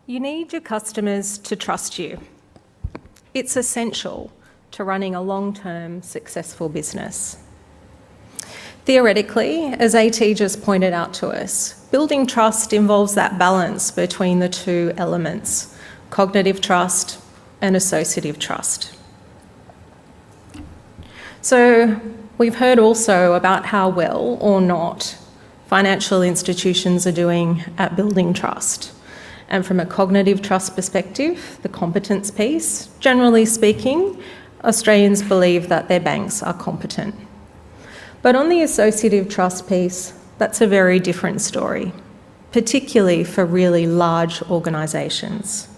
You need your customers to trust you. It's essential to running a long-term successful business. Theoretically, as AT just pointed out to us, building trust involves that balance between the two elements, cognitive trust and associative trust. So we've heard also about how well or not financial institutions are doing at building trust. And from a cognitive trust perspective, the competence piece, generally speaking, Australians believe that their banks are competent. But on the associative trust piece, that's a very different story, particularly for really large organisations.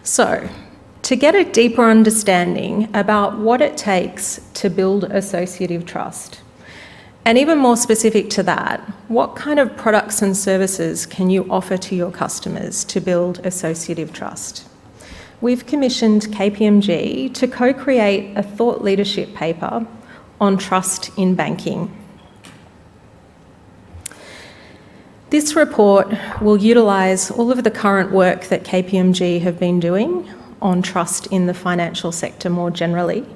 So, to get a deeper understanding about what it takes to build associative trust, and even more specific to that, what kind of products and services can you offer to your customers to build associative trust? We've commissioned KPMG to co-create a thought leadership paper on trust in banking. This report will utilise all of the current work that KPMG have been doing on trust in the financial sector more generally,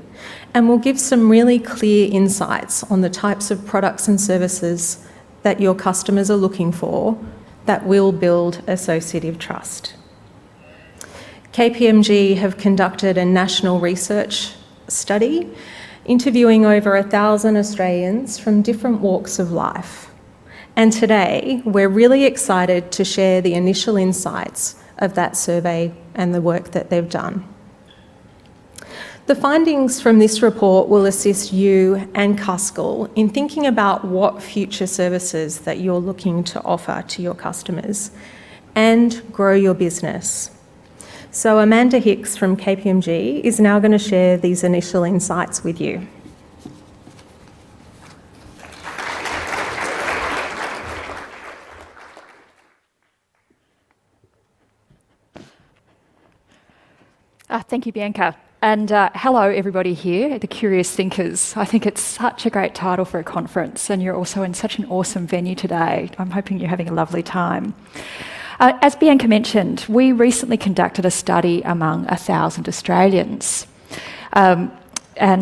and will give some really clear insights on the types of products and services that your customers are looking for that will build associative trust. KPMG have conducted a national research study interviewing over 1,000 Australians from different walks of life. And today, we're really excited to share the initial insights of that survey and the work that they've done. The findings from this report will assist you and Cuscal in thinking about what future services that you're looking to offer to your customers and grow your business. So Amanda Hicks from KPMG is now going to share these initial insights with you. Thank you, Bianca. And hello, everybody here, the Curious Thinkers. I think it's such a great title for a conference, and you're also in such an awesome venue today. I'm hoping you're having a lovely time. As Bianca mentioned, we recently conducted a study among 1,000 Australians, and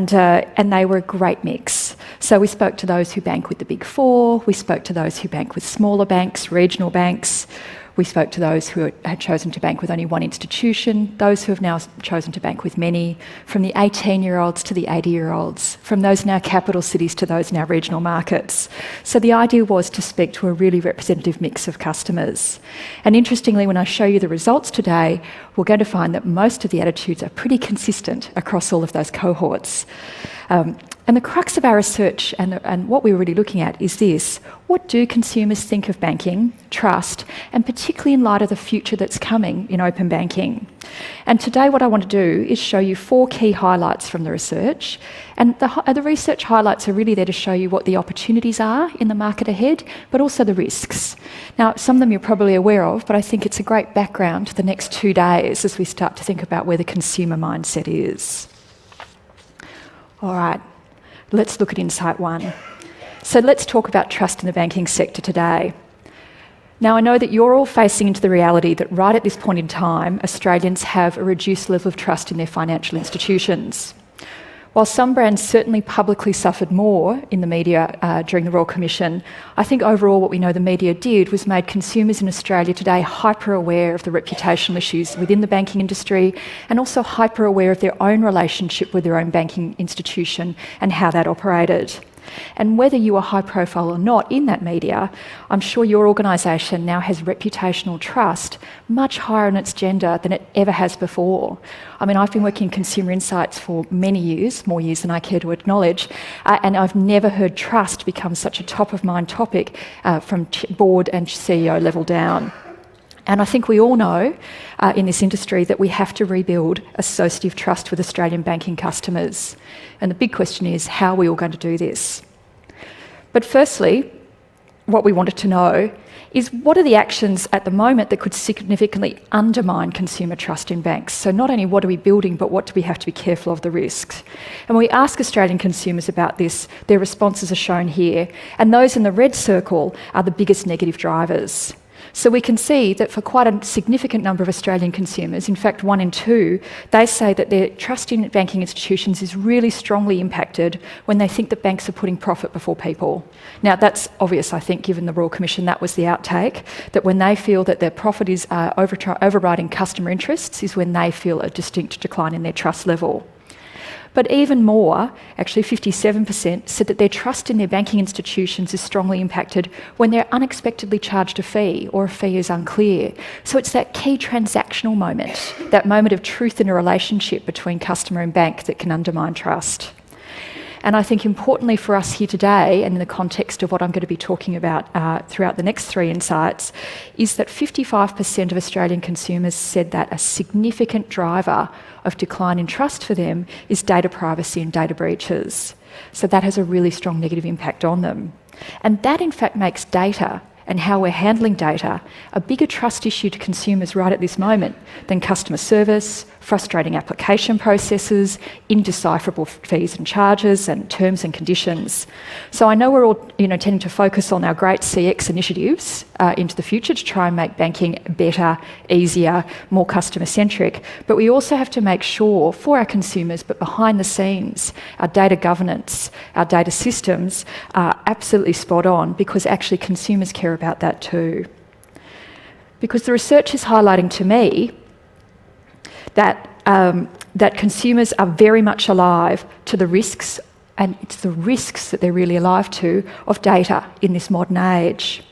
they were a great mix. So we spoke to those who bank with the Big Four, we spoke to those who bank with smaller banks, regional banks, we spoke to those who had chosen to bank with only one institution, those who have now chosen to bank with many, from the 18-year-olds to the 80-year-olds, from those now capital cities to those now regional markets. So the idea was to speak to a really representative mix of customers. And interestingly, when I show you the results today, we're going to find that most of the attitudes are pretty consistent across all of those cohorts. And the crux of our research and what we're really looking at is this: what do consumers think of banking, trust, and particularly in light of the future that's coming in open banking? And today what I want to do is show you 4 key highlights from the research. And the research highlights are really there to show you what the opportunities are in the market ahead, but also the risks. Now, some of them you're probably aware of, but I think it's a great background to the next 2 days as we start to think about where the consumer mindset is. All right. Let's look at Insight 1. So let's talk about trust in the banking sector today. Now, I know that you're all facing into the reality that right at this point in time, Australians have a reduced level of trust in their financial institutions. While some brands certainly publicly suffered more in the media during the Royal Commission, I think overall what we know the media did was made consumers in Australia today hyper-aware of the reputational issues within the banking industry and also hyper-aware of their own relationship with their own banking institution and how that operated. And whether you are high profile or not in that media, I'm sure your organisation now has reputational trust much higher on its agenda than it ever has before. I mean, I've been working in consumer insights for many years, more years than I care to acknowledge, and I've never heard trust become such a top of mind topic from board and CEO level down. And I think we all know in this industry that we have to rebuild associative trust with Australian banking customers. And the big question is, how are we all going to do this? But firstly, what we wanted to know is what are the actions at the moment that could significantly undermine consumer trust in banks? So not only what are we building, but what do we have to be careful of the risks? And when we ask Australian consumers about this, their responses are shown here, and those in the red circle are the biggest negative drivers. So we can see that for quite a significant number of Australian consumers, in fact 1 in 2, they say that their trust in banking institutions is really strongly impacted when they think that banks are putting profit before people. Now that's obvious, I think, given the Royal Commission, that was the outtake, that when they feel that their profit is overriding customer interests is when they feel a distinct decline in their trust level. But even more, actually 57% said that their trust in their banking institutions is strongly impacted when they're unexpectedly charged a fee or a fee is unclear. So it's that key transactional moment, that moment of truth in a relationship between customer and bank that can undermine trust. And I think importantly for us here today, and in the context of what I'm going to be talking about throughout the next 3 insights, is that 55% of Australian consumers said that a significant driver of decline in trust for them is data privacy and data breaches. So that has a really strong negative impact on them. And that in fact makes data and how we're handling data a bigger trust issue to consumers right at this moment than customer service, frustrating application processes, indecipherable fees and charges and terms and conditions. So I know we're all tending to focus on our great CX initiatives into the future to try and make banking better, easier, more customer-centric, but we also have to make sure for our consumers, but behind the scenes, our data governance, our data systems are absolutely spot on, because actually consumers care about that too. Because the research is highlighting to me that consumers are very much alive to the risks, and it's the risks that they're really alive to, of data in this modern age.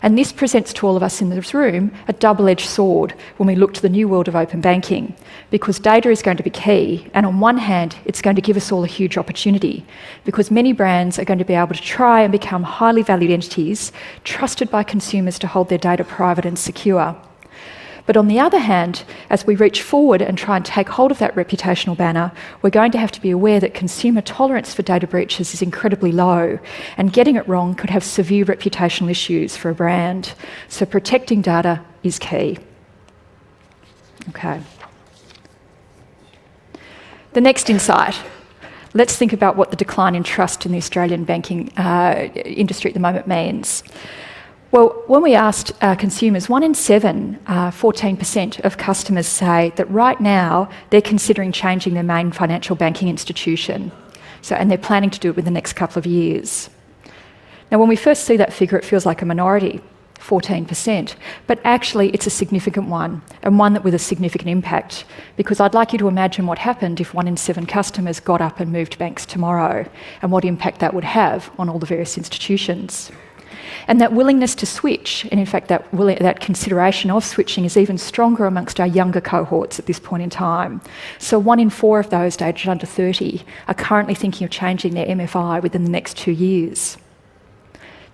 And this presents to all of us in this room a double-edged sword when we look to the new world of open banking, because data is going to be key, and on one hand it's going to give us all a huge opportunity, because many brands are going to be able to try and become highly valued entities trusted by consumers to hold their data private and secure. But on the other hand, as we reach forward and try and take hold of that reputational banner, we're going to have to be aware that consumer tolerance for data breaches is incredibly low, and getting it wrong could have severe reputational issues for a brand. So protecting data is key. Okay. The next insight. Let's think about what the decline in trust in the Australian banking industry at the moment means. Well, when we asked consumers, 1 in 7, 14% of customers say that right now they're considering changing their main financial banking institution. And they're planning to do it within the next couple of years. Now, when we first see that figure, it feels like a minority, 14%, but actually it's a significant one, and one that with a significant impact, because I'd like you to imagine what happened if 1 in 7 customers got up and moved banks tomorrow, and what impact that would have on all the various institutions. And that willingness to switch, and in fact that consideration of switching, is even stronger amongst our younger cohorts at this point in time. So 1 in 4 of those aged under 30 are currently thinking of changing their MFI within the next 2 years.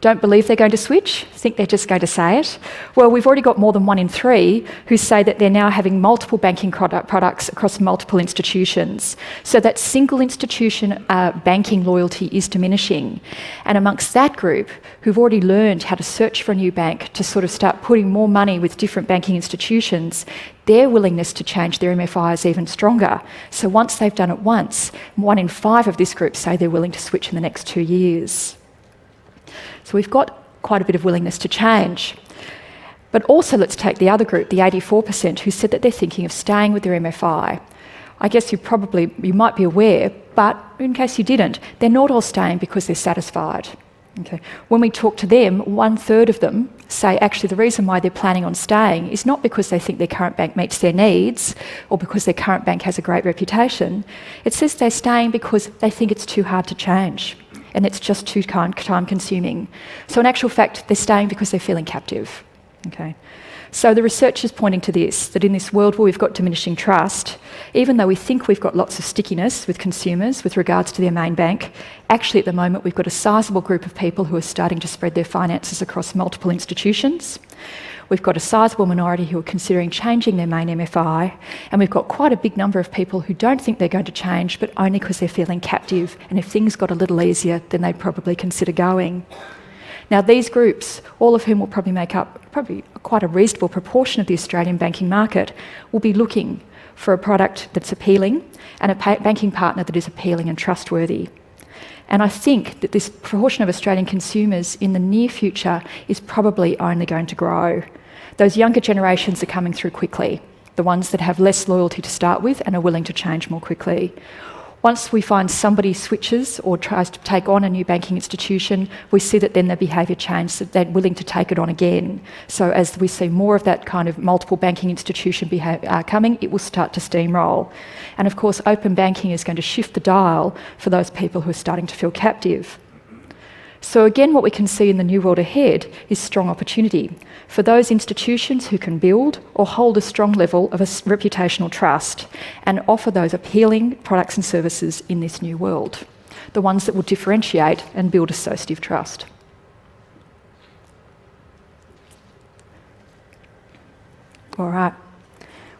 Don't believe they're going to switch? Think they're just going to say it? Well, we've already got more than 1 in 3 who say that they're now having multiple banking products across multiple institutions. So that single institution banking loyalty is diminishing. And amongst that group, who've already learned how to search for a new bank to sort of start putting more money with different banking institutions, their willingness to change their MFI is even stronger. So once they've done it once, 1 in 5 of this group say they're willing to switch in the next 2 years. So we've got quite a bit of willingness to change. But also let's take the other group, the 84%, who said that they're thinking of staying with their MFI. I guess you might be aware, but in case you didn't, they're not all staying because they're satisfied. Okay. When we talk to them, 1/3 of them say actually the reason why they're planning on staying is not because they think their current bank meets their needs or because their current bank has a great reputation. It says they're staying because they think it's too hard to change and it's just too time consuming. So in actual fact, they're staying because they're feeling captive. Okay. So the research is pointing to this, that in this world where we've got diminishing trust, even though we think we've got lots of stickiness with consumers with regards to their main bank, actually at the moment we've got a sizable group of people who are starting to spread their finances across multiple institutions. We've got a sizable minority who are considering changing their main MFI, and we've got quite a big number of people who don't think they're going to change, but only because they're feeling captive, and if things got a little easier, then they'd probably consider going. Now, these groups, all of whom will probably make up quite a reasonable proportion of the Australian banking market, will be looking for a product that's appealing and a banking partner that is appealing and trustworthy. And I think that this proportion of Australian consumers in the near future is probably only going to grow. Those younger generations are coming through quickly, the ones that have less loyalty to start with and are willing to change more quickly. Once we find somebody switches or tries to take on a new banking institution, we see that then their behaviour changes, that they're willing to take it on again. So as we see more of that kind of multiple banking institution coming, it will start to steamroll. And of course, open banking is going to shift the dial for those people who are starting to feel captive. So again, what we can see in the new world ahead is strong opportunity for those institutions who can build or hold a strong level of a reputational trust and offer those appealing products and services in this new world, the ones that will differentiate and build associative trust. All right.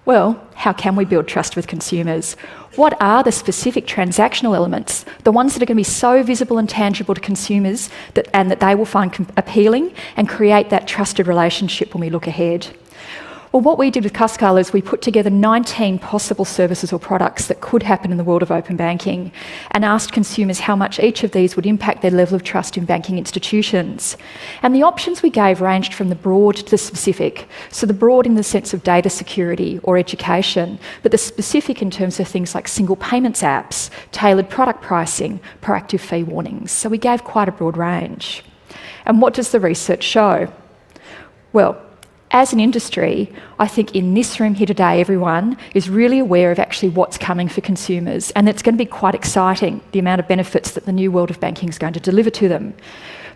Well, how can we build trust with consumers? What are the specific transactional elements, the ones that are going to be so visible and tangible to consumers and that they will find appealing and create that trusted relationship when we look ahead? Well, what we did with Cuscal is we put together 19 possible services or products that could happen in the world of open banking and asked consumers how much each of these would impact their level of trust in banking institutions. And the options we gave ranged from the broad to the specific. So the broad in the sense of data security or education, but the specific in terms of things like single payments apps, tailored product pricing, proactive fee warnings. So we gave quite a broad range. And what does the research show? Well, as an industry, I think in this room here today, everyone is really aware of actually what's coming for consumers, and it's going to be quite exciting, the amount of benefits that the new world of banking is going to deliver to them.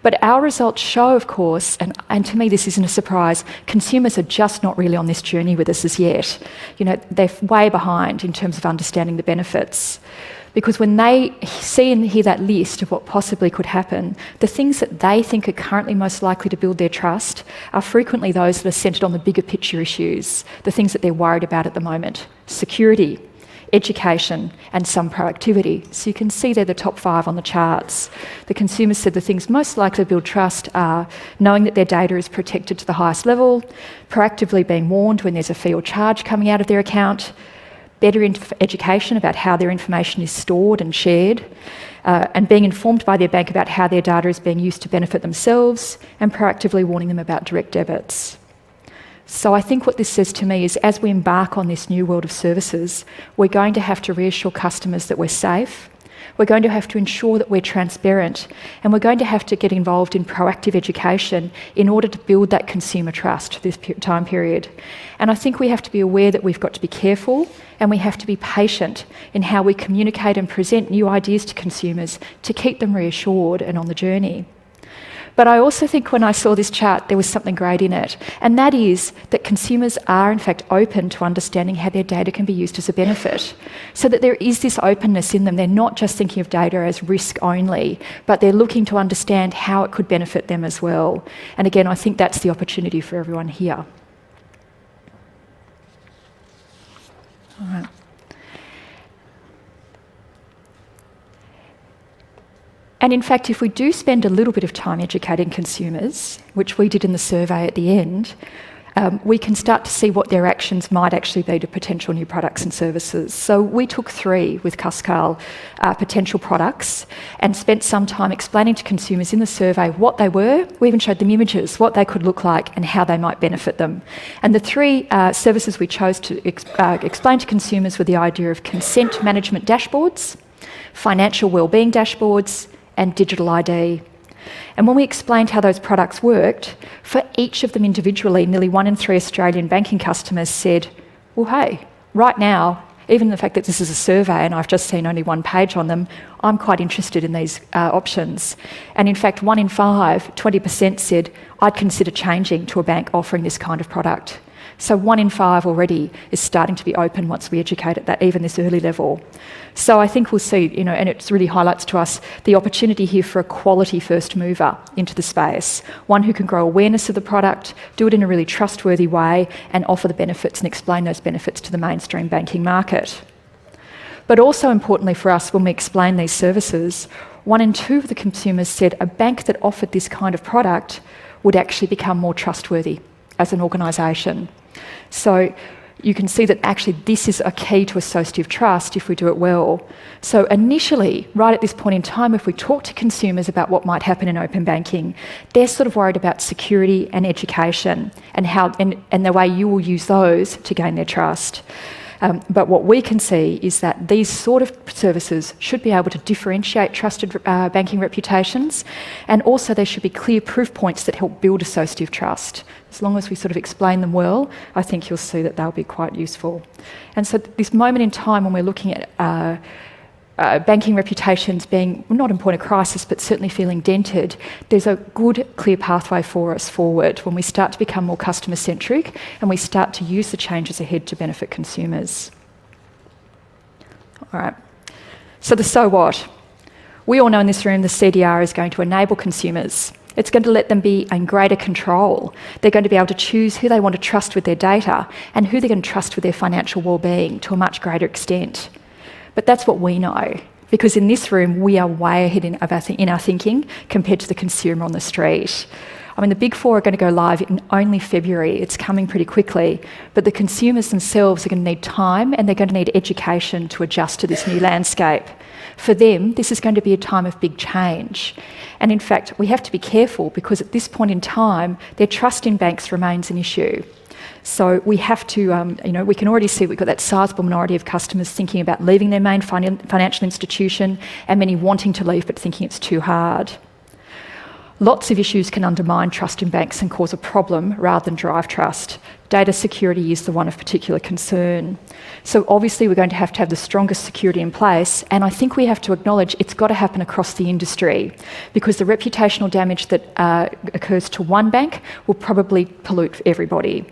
But our results show, of course, and to me this isn't a surprise, consumers are just not really on this journey with us as yet. You know, they're way behind in terms of understanding the benefits. Because when they see and hear that list of what possibly could happen, the things that they think are currently most likely to build their trust are frequently those that are centred on the bigger picture issues, the things that they're worried about at the moment: security, education, and some proactivity. So you can see they're the top 5 on the charts. The consumers said the things most likely to build trust are knowing that their data is protected to the highest level, proactively being warned when there's a fee or charge coming out of their account, better education about how their information is stored and shared, and being informed by their bank about how their data is being used to benefit themselves, and proactively warning them about direct debits. So I think what this says to me is as we embark on this new world of services, we're going to have to reassure customers that we're safe, we're going to have to ensure that we're transparent, and we're going to have to get involved in proactive education in order to build that consumer trust this time period. And I think we have to be aware that we've got to be careful and we have to be patient in how we communicate and present new ideas to consumers to keep them reassured and on the journey. But I also think when I saw this chart, there was something great in it, and that is that consumers are in fact open to understanding how their data can be used as a benefit, so that there is this openness in them. They're not just thinking of data as risk only, but they're looking to understand how it could benefit them as well. And again, I think that's the opportunity for everyone here. All right. And in fact, if we do spend a little bit of time educating consumers, which we did in the survey at the end, we can start to see what their actions might actually be to potential new products and services. So we took 3 with Cuscal potential products and spent some time explaining to consumers in the survey what they were. We even showed them images, what they could look like and how they might benefit them. And the 3 services we chose to explain to consumers were the idea of consent management dashboards, financial wellbeing dashboards, and digital ID. And when we explained how those products worked, for each of them individually, nearly 1 in 3 Australian banking customers said, well, hey, right now, even the fact that this is a survey and I've just seen only 1 page on them, I'm quite interested in these options. And in fact, 1 in 5, 20% said, I'd consider changing to a bank offering this kind of product. So 1 in 5 already is starting to be open once we educate at that, even this early level. So I think we'll see, and it really highlights to us the opportunity here for a quality first mover into the space, one who can grow awareness of the product, do it in a really trustworthy way, and offer the benefits and explain those benefits to the mainstream banking market. But also importantly for us, when we explain these services, 1 in 2 of the consumers said a bank that offered this kind of product would actually become more trustworthy as an organisation. So you can see that actually this is a key to associative trust if we do it well. So initially, right at this point in time, if we talk to consumers about what might happen in open banking, they're sort of worried about security and education and how and the way you will use those to gain their trust. But what we can see is that these sort of services should be able to differentiate trusted banking reputations, and also there should be clear proof points that help build associative trust. As long as we sort of explain them well, I think you'll see that they'll be quite useful. And so this moment in time when we're looking at banking reputations being not in point of crisis but certainly feeling dented, there's a good clear pathway for us forward when we start to become more customer centric and we start to use the changes ahead to benefit consumers. All right, so what? We all know in this room the CDR is going to enable consumers. It's going to let them be in greater control. They're going to be able to choose who they want to trust with their data and who they're going to trust with their financial well-being to a much greater extent. But that's what we know, because in this room we are way ahead in our thinking compared to the consumer on the street. I mean, the Big Four are going to go live in only February. It's coming pretty quickly, but the consumers themselves are going to need time and they're going to need education to adjust to this new landscape. For them, this is going to be a time of big change. And in fact, we have to be careful because at this point in time, their trust in banks remains an issue. So we have to, we can already see we've got that sizable minority of customers thinking about leaving their main financial institution and many wanting to leave but thinking it's too hard. Lots of issues can undermine trust in banks and cause a problem rather than drive trust. Data security is the one of particular concern. So obviously we're going to have the strongest security in place, and I think we have to acknowledge it's got to happen across the industry because the reputational damage that occurs to one bank will probably pollute everybody.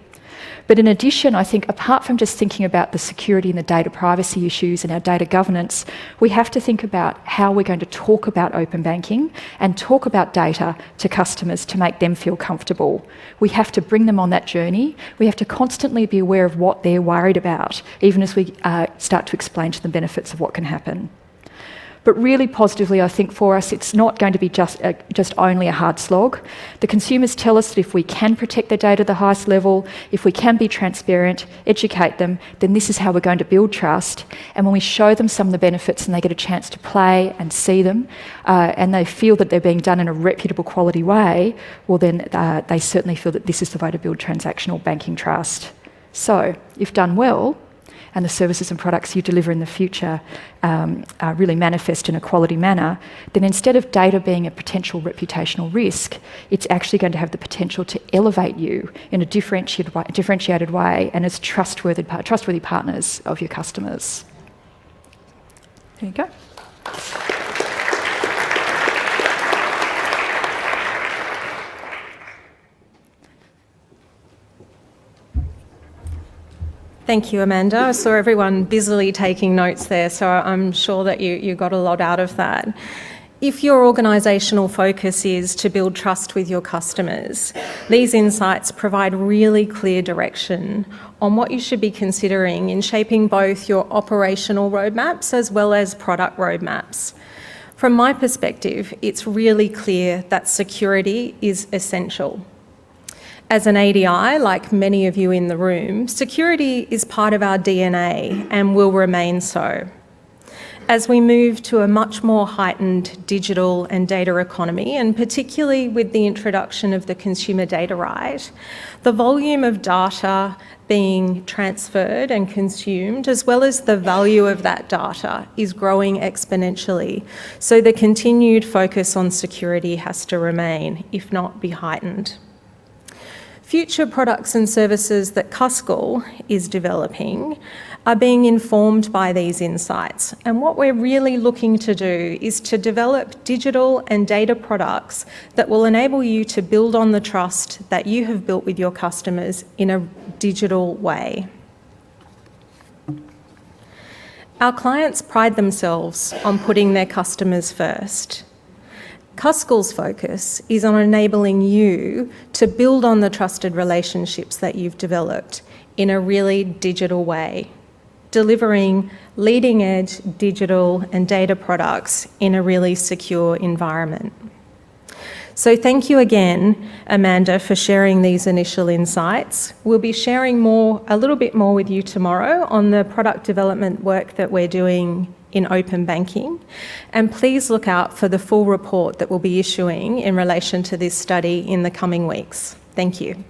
But in addition, I think apart from just thinking about the security and the data privacy issues and our data governance, we have to think about how we're going to talk about open banking and talk about data to customers to make them feel comfortable. We have to bring them on that journey. We have to constantly be aware of what they're worried about, even as we start to explain to them benefits of what can happen. But really positively, I think for us, it's not going to be just only a hard slog. The consumers tell us that if we can protect their data at the highest level, if we can be transparent, educate them, then this is how we're going to build trust. And when we show them some of the benefits and they get a chance to play and see them, and they feel that they're being done in a reputable quality way, well then they certainly feel that this is the way to build transactional banking trust. So, if done well, and the services and products you deliver in the future really manifest in a quality manner, then instead of data being a potential reputational risk, it's actually going to have the potential to elevate you in a differentiated way and as trustworthy partners of your customers. There you go. Thank you, Amanda. I saw everyone busily taking notes there, so I'm sure that you got a lot out of that. If your organisational focus is to build trust with your customers, these insights provide really clear direction on what you should be considering in shaping both your operational roadmaps as well as product roadmaps. From my perspective, it's really clear that security is essential. As an ADI, like many of you in the room, security is part of our DNA and will remain so. As we move to a much more heightened digital and data economy, and particularly with the introduction of the consumer data right, the volume of data being transferred and consumed, as well as the value of that data, is growing exponentially. So the continued focus on security has to remain, if not be heightened. Future products and services that Cuscal is developing are being informed by these insights. And what we're really looking to do is to develop digital and data products that will enable you to build on the trust that you have built with your customers in a digital way. Our clients pride themselves on putting their customers first. Cuscal's focus is on enabling you to build on the trusted relationships that you've developed in a really digital way. delivering leading-edge digital and data products in a really secure environment. So thank you again, Amanda, for sharing these initial insights. We'll be sharing a little bit more with you tomorrow on the product development work that we're doing in open banking. And please look out for the full report that we'll be issuing in relation to this study in the coming weeks. Thank you.